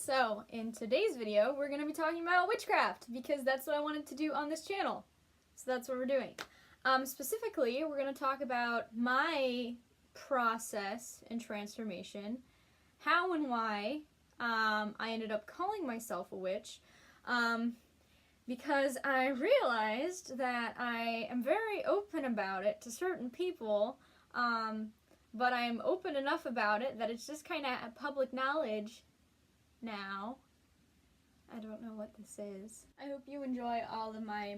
So, in today's video, we're going to be talking about witchcraft, because that's what I wanted to do on this channel. So that's what we're doing. Specifically, we're going to talk about my process and transformation, how and why I ended up calling myself a witch, because I realized that I am very open about it to certain people, but I am open enough about it that it's just kind of public knowledge now. I don't know what this is. I hope you enjoy all of my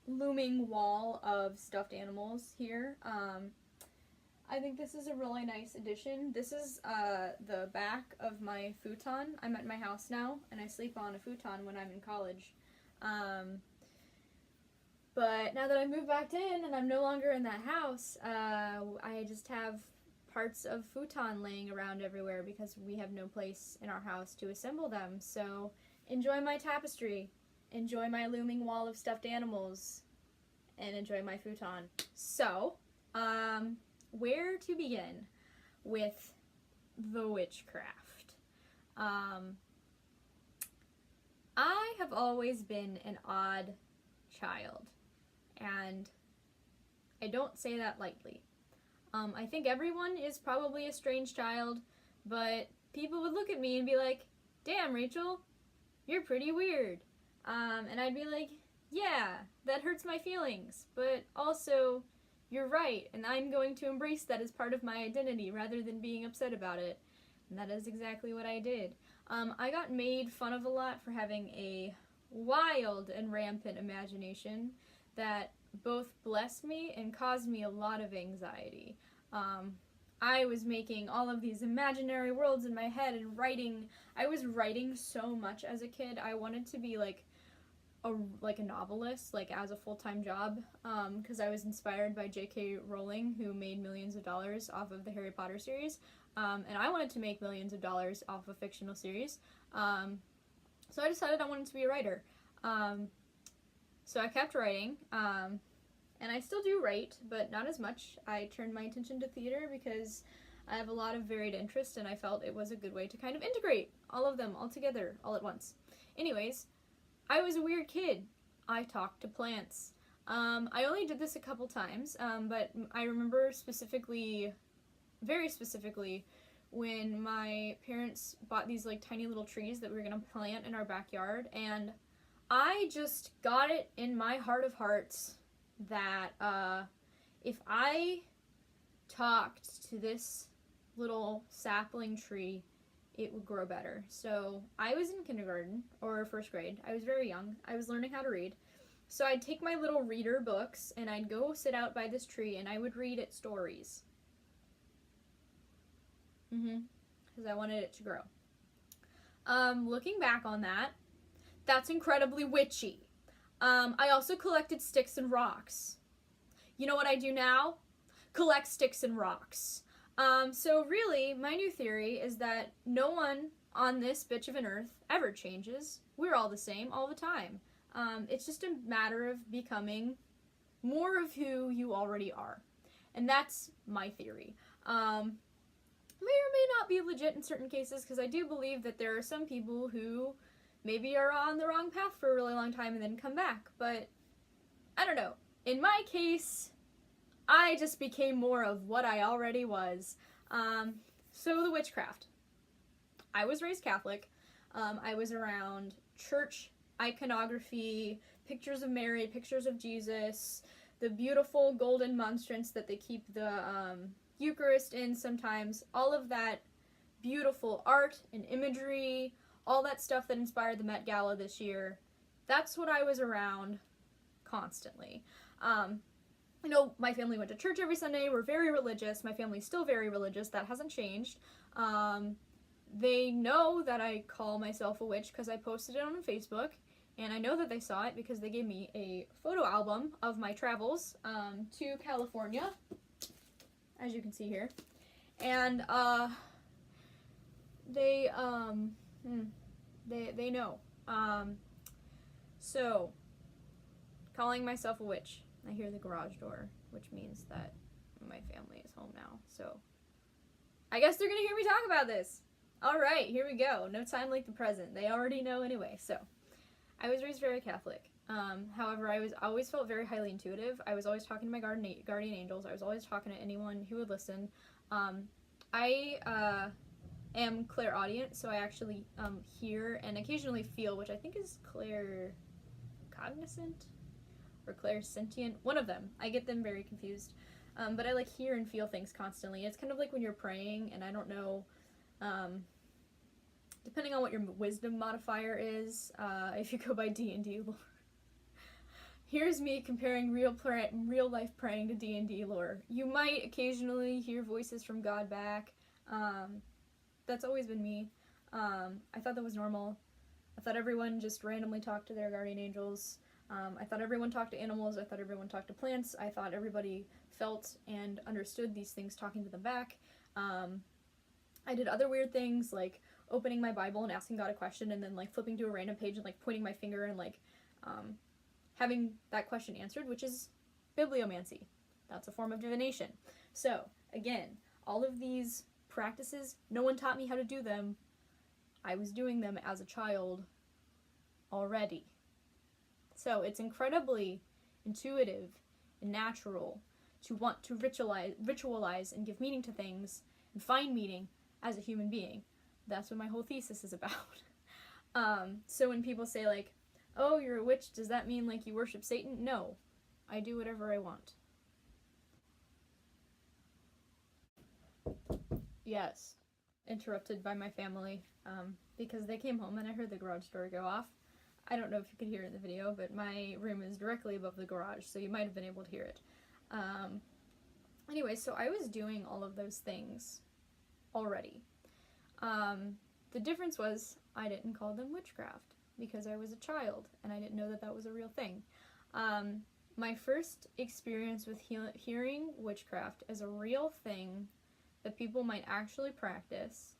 looming wall of stuffed animals here. I think this is a really nice addition. This is the back of my futon. I'm at my house now, and I sleep on a futon when I'm in college. But now that I've moved back in and I'm no longer in that house, I just have parts of futon laying around everywhere because we have no place in our house to assemble them. So enjoy my tapestry, enjoy my looming wall of stuffed animals, and enjoy my futon. So, where to begin with the witchcraft? I have always been an odd child, and I don't say that lightly. I think everyone is probably a strange child, but people would look at me and be like, "Damn, Rachel, you're pretty weird." And I'd be like, "Yeah, that hurts my feelings, but also, you're right, and I'm going to embrace that as part of my identity rather than being upset about it." And that is exactly what I did. I got made fun of a lot for having a wild and rampant imagination that both blessed me and caused me a lot of anxiety. I was making all of these imaginary worlds in my head and writing. I was writing so much as a kid. I wanted to be like a novelist, like as a full-time job, because I was inspired by J.K. Rowling, who made millions of dollars off of the Harry Potter series, and I wanted to make millions of dollars off a fictional series. So I decided I wanted to be a writer. So I kept writing, and I still do write, but not as much. I turned my attention to theater because I have a lot of varied interests, and I felt it was a good way to kind of integrate all of them all together, all at once. Anyways, I was a weird kid. I talked to plants. I only did this a couple times, but I remember specifically, very specifically, when my parents bought these like tiny little trees that we were gonna plant in our backyard, and I just got it in my heart of hearts that if I talked to this little sapling tree, it would grow better. So I was in kindergarten or first grade. I was very young. I was learning how to read. So I'd take my little reader books and I'd go sit out by this tree and I would read it stories. Because I wanted it to grow. Looking back on that, that's incredibly witchy. I also collected sticks and rocks. You know what I do now? Collect sticks and rocks. So really, my new theory is that no one on this bitch of an earth ever changes. We're all the same all the time. It's just a matter of becoming more of who you already are. And that's my theory. May or may not be legit in certain cases, because I do believe that there are some people who maybe are on the wrong path for a really long time and then come back, but I don't know. In my case, I just became more of what I already was. So the witchcraft. I was raised Catholic. I was around church iconography, pictures of Mary, pictures of Jesus, the beautiful golden monstrance that they keep the Eucharist in sometimes, all of that beautiful art and imagery, all that stuff that inspired the Met Gala this year. That's what I was around constantly. You know, my family went to church every Sunday. We're very religious. My family's still very religious. That hasn't changed. They know that I call myself a witch because I posted it on Facebook, and I know that they saw it because they gave me a photo album of my travels to California, as you can see here. And they know. So, calling myself a witch. I hear the garage door, which means that my family is home now. So, I guess they're gonna hear me talk about this. Alright, here we go. No time like the present. They already know anyway. So, I was raised very Catholic. However, I always felt very highly intuitive. I was always talking to my guardian angels. I was always talking to anyone who would listen. I am clairaudient, so I actually hear and occasionally feel, which I think is claircognizant or clairsentient. One of them. I get them very confused. But I like hear and feel things constantly. It's kind of like when you're praying, and I don't know, depending on what your wisdom modifier is, if you go by D&D lore. Here's me comparing real life praying to D&D lore. You might occasionally hear voices from God back. That's always been me. I thought that was normal. I thought everyone just randomly talked to their guardian angels. I thought everyone talked to animals. I thought everyone talked to plants. I thought everybody felt and understood these things talking to them back. I did other weird things, like opening my Bible and asking God a question, and then like flipping to a random page and like pointing my finger and like having that question answered, which is bibliomancy. That's a form of divination. So again, all of these practices, no one taught me how to do them. I was doing them as a child already. So it's incredibly intuitive and natural to want to ritualize and give meaning to things and find meaning as a human being. That's what my whole thesis is about. So when people say like, oh, you're a witch, does that mean like you worship Satan? No, I do whatever I want. Yes, interrupted by my family, because they came home and I heard the garage door go off. I don't know if you could hear it in the video, but my room is directly above the garage, so you might have been able to hear it. Anyway, so I was doing all of those things already. The difference was I didn't call them witchcraft because I was a child and I didn't know that that was a real thing. My first experience with hearing witchcraft as a real thing that people might actually practice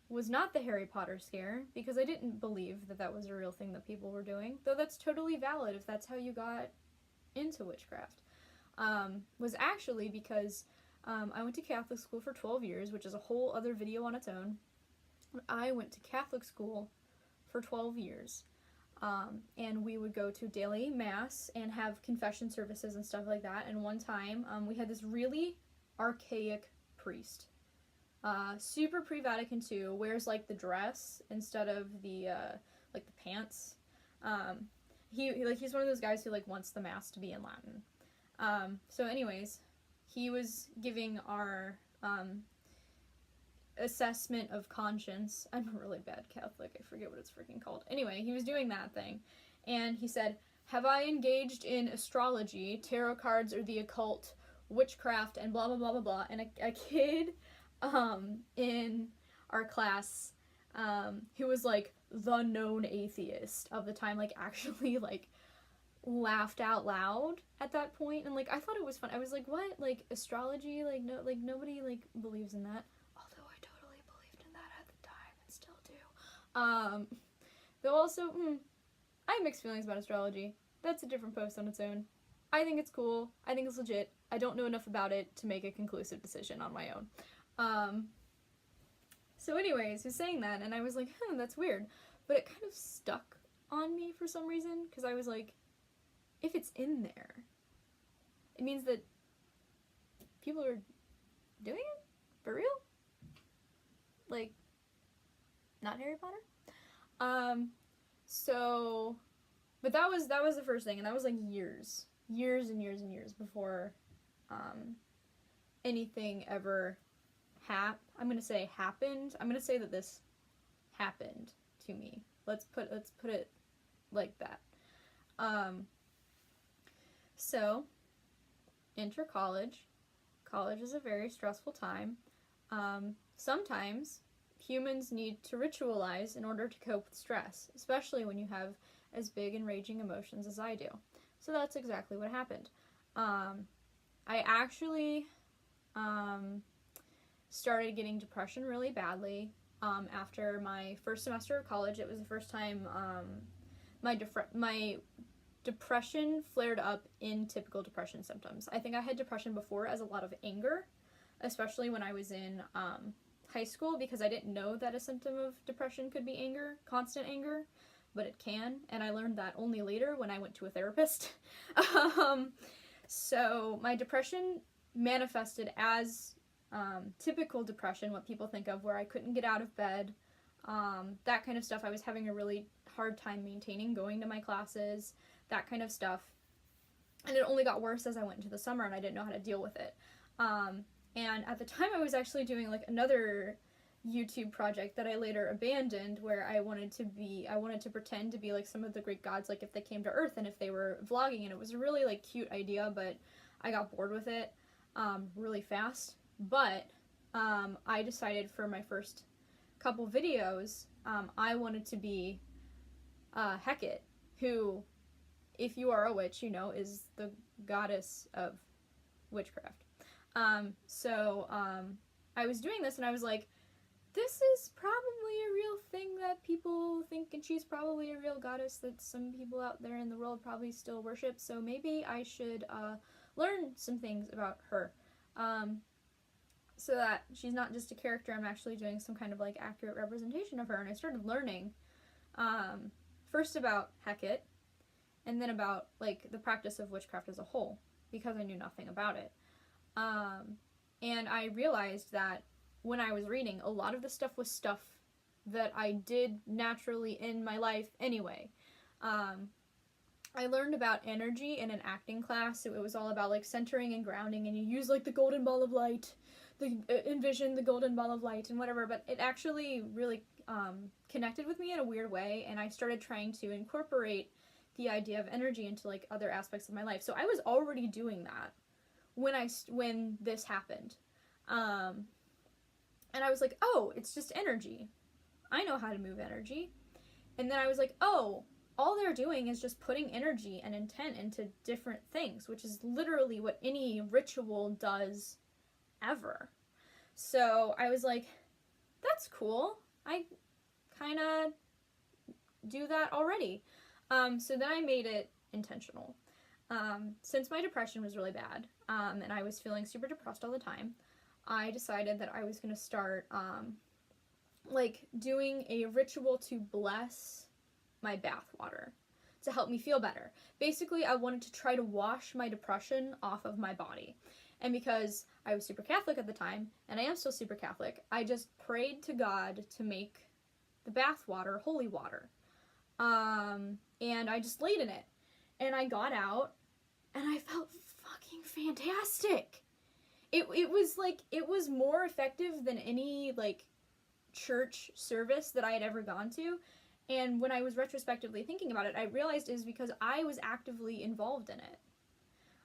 was not the Harry Potter scare, because I didn't believe that that was a real thing that people were doing, though that's totally valid if that's how you got into witchcraft. Was actually because I went to Catholic school for 12 years, which is a whole other video on its own. I went to Catholic school for 12 years, and we would go to daily mass and have confession services and stuff like that, and one time we had this really archaic priest. Super pre-Vatican II, wears like the dress instead of the like the pants. He's one of those guys who like wants the mass to be in Latin. So anyways, he was giving our assessment of conscience. I'm a really bad Catholic, I forget what it's freaking called. Anyway, he was doing that thing, and he said, have I engaged in astrology, tarot cards, or the occult, witchcraft, and blah blah blah blah blah. And a kid in our class who was like the known atheist of the time, like actually like laughed out loud at that point, and like I thought it was fun. I was like, what, like astrology, like no, like nobody like believes in that, although I totally believed in that at the time and still do. Though also I have mixed feelings about astrology. That's a different post on its own. I think it's cool, I think it's legit. I don't know enough about it to make a conclusive decision on my own. So anyways, he was saying that, and I was like, that's weird. But it kind of stuck on me for some reason, because I was like, if it's in there, it means that people are doing it? For real? Like, not Harry Potter? So, but that was the first thing, and that was like years and years and years before, anything ever I'm gonna say happened. I'm gonna say that this happened to me. Let's put it like that. So, enter college. College is a very stressful time. Sometimes humans need to ritualize in order to cope with stress, especially when you have as big and raging emotions as I do. So that's exactly what happened. I actually started getting depression really badly after my first semester of college. It was the first time my depression flared up in typical depression symptoms. I think I had depression before as a lot of anger, especially when I was in high school because I didn't know that a symptom of depression could be anger, constant anger, but it can, and I learned that only later when I went to a therapist. So my depression manifested as typical depression, what people think of, where I couldn't get out of bed, that kind of stuff. I was having a really hard time maintaining going to my classes, that kind of stuff. And it only got worse as I went into the summer, and I didn't know how to deal with it. And at the time, I was actually doing like another YouTube project that I later abandoned, where I wanted to pretend to be like some of the Greek gods, like if they came to Earth and if they were vlogging, and it was a really like cute idea, but I got bored with it really fast. But I decided for my first couple videos, I wanted to be Hecate, who, if you are a witch, you know, is the goddess of witchcraft. So I was doing this, and I was like, this is probably a real thing that people think, and she's probably a real goddess that some people out there in the world probably still worship, so maybe I should learn some things about her, so that she's not just a character, I'm actually doing some kind of like accurate representation of her. And I started learning first about Hecate, and then about like the practice of witchcraft as a whole, because I knew nothing about it. And I realized that when I was reading, a lot of the stuff was stuff that I did naturally in my life anyway. I learned about energy in an acting class, so it was all about like centering and grounding, and you use like the golden ball of light, envision the golden ball of light and whatever, but it actually really connected with me in a weird way, and I started trying to incorporate the idea of energy into like other aspects of my life. So I was already doing that when this happened. And I was like, oh, it's just energy. I know how to move energy. And then I was like, oh, all they're doing is just putting energy and intent into different things, which is literally what any ritual does ever. So I was like, that's cool. I kind of do that already. So then I made it intentional. Since my depression was really bad, and I was feeling super depressed all the time, I decided that I was going to start, like, doing a ritual to bless my bath water to help me feel better. Basically, I wanted to try to wash my depression off of my body. And because I was super Catholic at the time, and I am still super Catholic, I just prayed to God to make the bath water holy water. And I just laid in it. And I got out, and I felt fucking fantastic. It was more effective than any, like, church service that I had ever gone to. And when I was retrospectively thinking about it, I realized it was because I was actively involved in it.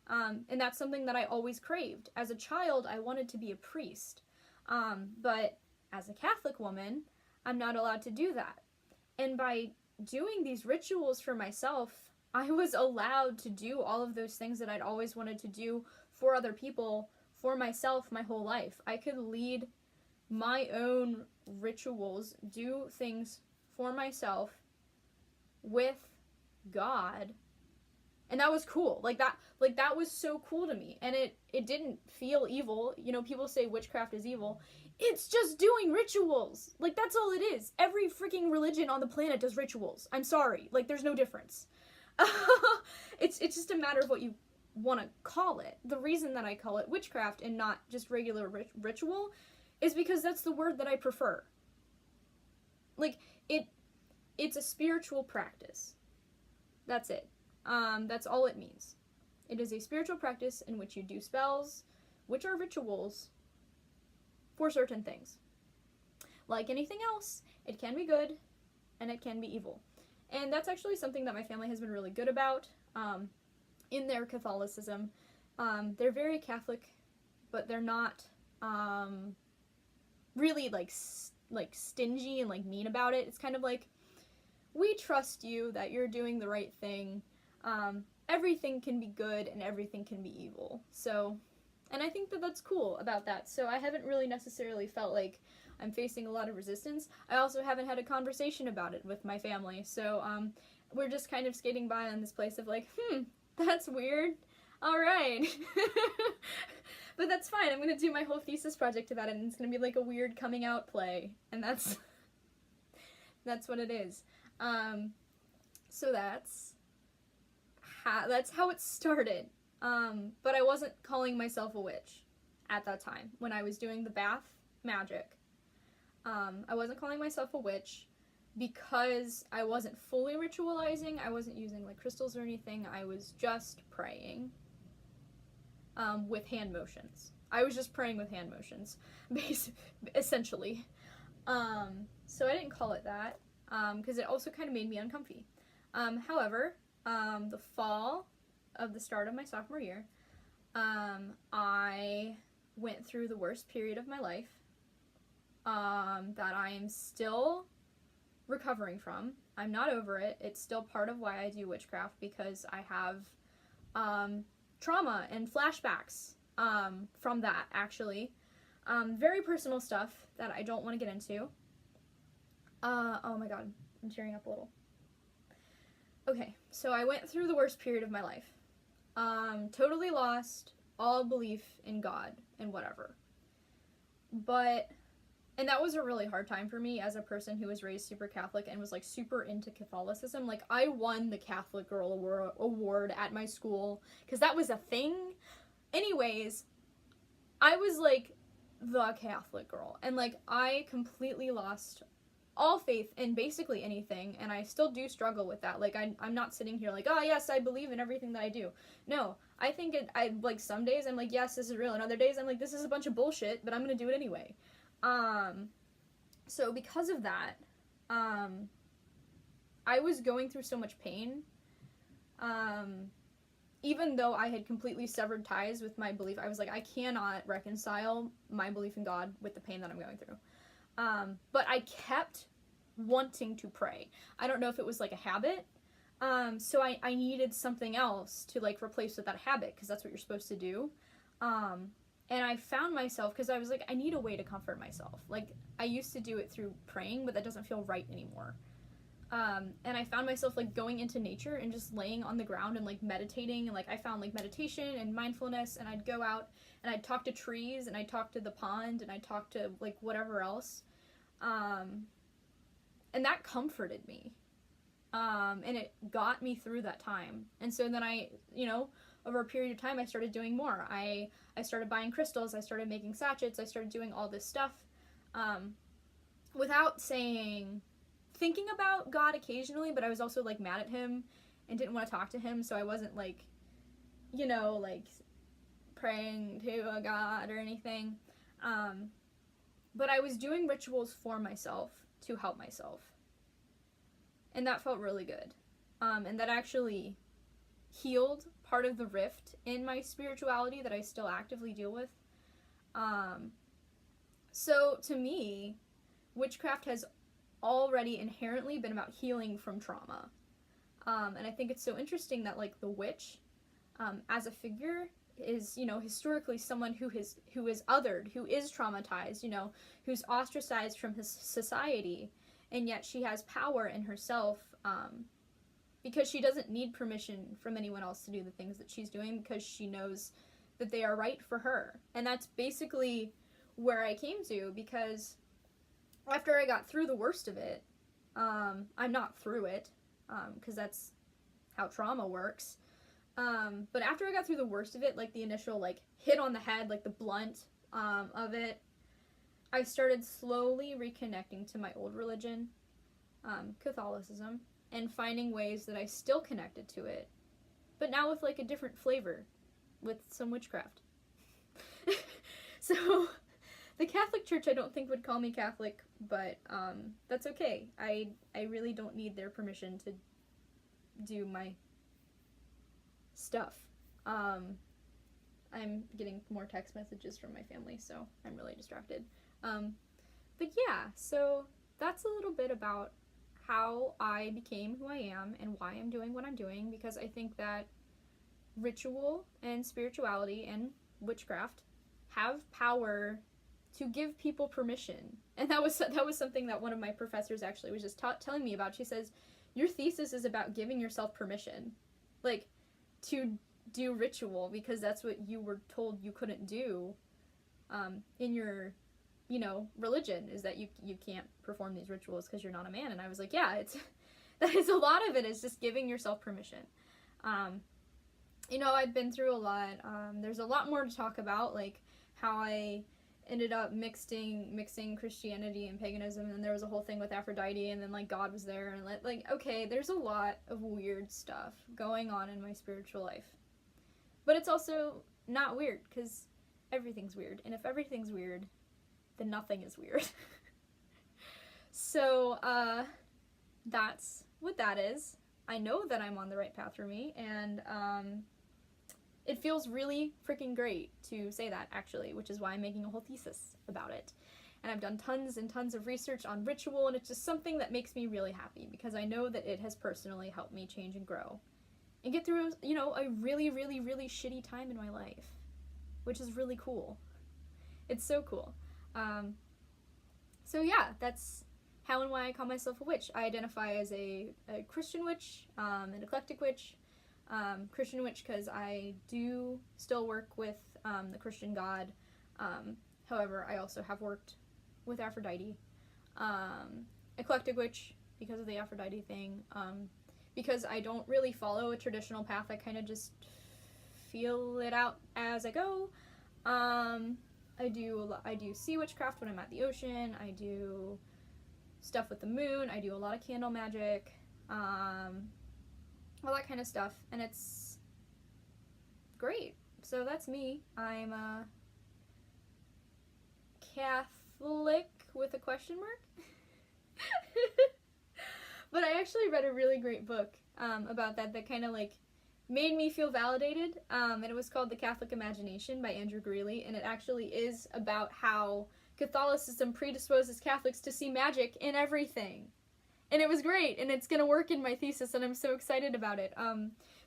And that's something that I always craved. As a child, I wanted to be a priest. But as a Catholic woman, I'm not allowed to do that. And by doing these rituals for myself, I was allowed to do all of those things that I'd always wanted to do for other people, for myself, my whole life. I could lead my own rituals, do things for myself with God, and that was cool. That was so cool to me, and it didn't feel evil. You know, people say witchcraft is evil. It's just doing rituals. Like, that's all it is. Every freaking religion on the planet does rituals. I'm sorry. Like, there's no difference. It's just a matter of what you want to call it. The reason that I call it witchcraft and not just regular ritual is because that's the word that I prefer. Like, it's a spiritual practice. That's it. That's all it means. It is a spiritual practice in which you do spells, which are rituals, for certain things. Like anything else, it can be good, and it can be evil. And that's actually something that my family has been really good about, in their Catholicism. They're very Catholic, but they're not, really, like stingy and, like, mean about it. It's kind of like, we trust you that you're doing the right thing. Everything can be good and everything can be evil. So, and I think that that's cool about that. So I haven't really necessarily felt like I'm facing a lot of resistance. I also haven't had a conversation about it with my family. So, we're just kind of skating by on this place of like, that's weird. All right. But that's fine. I'm gonna do my whole thesis project about it, and it's gonna be like a weird coming out play, and that's what it is. So that's how it started. But I wasn't calling myself a witch at that time when I was doing the bath magic. I wasn't calling myself a witch because I wasn't fully ritualizing. I wasn't using like crystals or anything. I was just praying with hand motions. I was just praying with hand motions, essentially. So I didn't call it that because it also kind of made me uncomfy. However, the fall of the start of my sophomore year, I went through the worst period of my life that I am still recovering from. I'm not over it. It's still part of why I do witchcraft, because I have trauma and flashbacks from that, actually. Very personal stuff that I don't want to get into. Oh my god, I'm tearing up a little. Okay, so I went through the worst period of my life. Totally lost all belief in God and whatever. And that was a really hard time for me as a person who was raised super Catholic and was like super into Catholicism. Like, I won the Catholic Girl Award at my school because that was a thing. Anyways, I was like the Catholic girl, and like I completely lost all faith in basically anything, and I still do struggle with that. Like, I'm not sitting here like, oh yes, I believe in everything that I do. No, I think I like, some days I'm like, yes, this is real, and other days I'm like, this is a bunch of bullshit, but I'm gonna do it anyway. So because of that, I was going through so much pain, even though I had completely severed ties with my belief. I was like, I cannot reconcile my belief in God with the pain that I'm going through. But I kept wanting to pray. I don't know if it was like a habit. So I needed something else to like replace with that habit, because that's what you're supposed to do. And I found myself, because I was like, I need a way to comfort myself. Like, I used to do it through praying, but that doesn't feel right anymore. And I found myself like going into nature and just laying on the ground and like meditating, and like I found like meditation and mindfulness, and I'd go out and I'd talk to trees, and I'd talk to the pond, and I'd talk to like whatever else. And that comforted me. And it got me through that time. And so then I, over a period of time, I started doing more. I started buying crystals, I started making sachets, I started doing all this stuff, without thinking about God occasionally, but I was also like mad at him and didn't want to talk to him, so I wasn't like, like praying to a God or anything. But I was doing rituals for myself to help myself. And that felt really good. And that actually healed part of the rift in my spirituality that I still actively deal with. So to me, witchcraft has already inherently been about healing from trauma. And I think it's so interesting that like the witch, as a figure, is, historically someone who is othered, who is traumatized, who's ostracized from his society, and yet she has power in herself, because she doesn't need permission from anyone else to do the things that she's doing, because she knows that they are right for her. And that's basically where I came to, because after I got through the worst of it, I'm not through it, because that's how trauma works. But after I got through the worst of it, like the initial like hit on the head, like the blunt of it, I started slowly reconnecting to my old religion, Catholicism, and finding ways that I still connected to it, but now with like a different flavor, with some witchcraft. So the Catholic Church I don't think would call me Catholic, but that's okay. I really don't need their permission to do my stuff. I'm getting more text messages from my family, so I'm really distracted. But yeah, so that's a little bit about how I became who I am and why I'm doing what I'm doing, because I think that ritual and spirituality and witchcraft have power to give people permission. And that was something that one of my professors actually was just telling me about. She says, your thesis is about giving yourself permission, like, to do ritual because that's what you were told you couldn't do in your, you know, religion, is that you can't perform these rituals because you're not a man. And I was like, yeah, it's that is a lot of it, is just giving yourself permission. You know, I've been through a lot. There's a lot more to talk about, like how I ended up mixing Christianity and paganism, and then there was a whole thing with Aphrodite, and then like God was there, and like okay, there's a lot of weird stuff going on in my spiritual life. But it's also not weird, because everything's weird, and if everything's weird, then nothing is weird. So that's what that is. I know that I'm on the right path for me, and it feels really freaking great to say that, actually, which is why I'm making a whole thesis about it. And I've done tons and tons of research on ritual, and it's just something that makes me really happy, because I know that it has personally helped me change and grow and get through, you know, a really, really, really shitty time in my life, which is really cool. It's so cool. So yeah, that's how and why I call myself a witch. I identify as a Christian witch, an eclectic witch. Christian witch because I do still work with the Christian God. However, I also have worked with Aphrodite. Eclectic witch because of the Aphrodite thing. Because I don't really follow a traditional path. I kind of just feel it out as I go. I do sea witchcraft when I'm at the ocean. I do stuff with the moon. I do a lot of candle magic. All that kind of stuff, and it's great. So that's me. I'm a Catholic with a question mark. But I actually read a really great book about that kind of like made me feel validated, and it was called The Catholic Imagination by Andrew Greeley, and it actually is about how Catholicism predisposes Catholics to see magic in everything. And it was great, and it's gonna work in my thesis, and I'm so excited about it.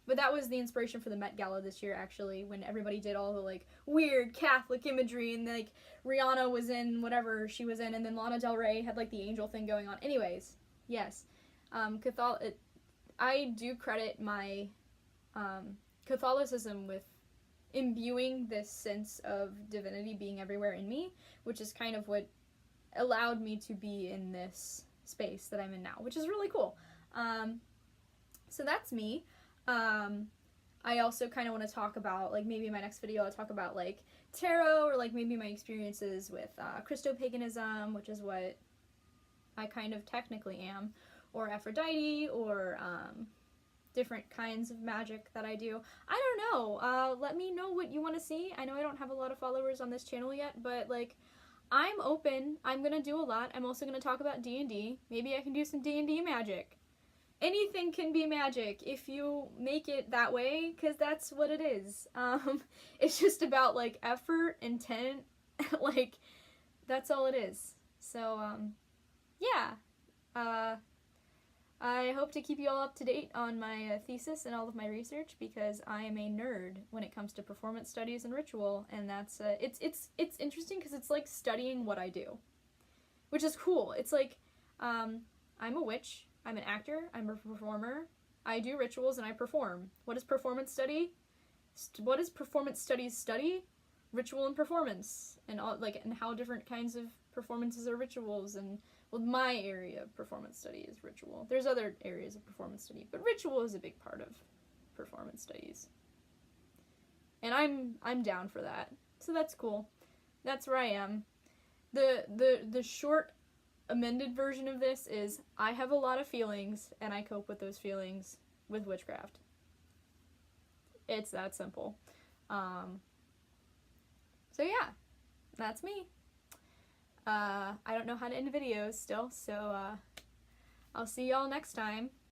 But that was the inspiration for the Met Gala this year, actually, when everybody did all the, like, weird Catholic imagery, and, like, Rihanna was in whatever she was in, and then Lana Del Rey had, like, the angel thing going on. Anyways, yes. I do credit my Catholicism with imbuing this sense of divinity being everywhere in me, which is kind of what allowed me to be in this space that I'm in now, which is really cool. So that's me. I also kind of want to talk about, like, maybe in my next video I'll talk about, like, tarot, or, like, maybe my experiences with Christopaganism, which is what I kind of technically am, or Aphrodite, or different kinds of magic that I do. I don't know. Let me know what you want to see. I know I don't have a lot of followers on this channel yet, but, like, I'm open. I'm gonna do a lot. I'm also gonna talk about D&D. Maybe I can do some D&D magic. Anything can be magic if you make it that way, because that's what it is. It's just about, like, effort, intent, like, that's all it is. So, yeah. I hope to keep you all up to date on my thesis and all of my research, because I am a nerd when it comes to performance studies and ritual, and that's it's interesting because it's like studying what I do, which is cool. It's like I'm a witch, I'm an actor, I'm a performer, I do rituals, and I perform. What is performance study? What is performance studies study? Ritual and performance, and all, like, and how different kinds of performances are rituals, and well, my area of performance study is ritual. There's other areas of performance study, but ritual is a big part of performance studies. And I'm down for that. So that's cool. That's where I am. The short amended version of this is I have a lot of feelings, and I cope with those feelings with witchcraft. It's that simple. So yeah, that's me. I don't know how to end videos still, so I'll see y'all next time.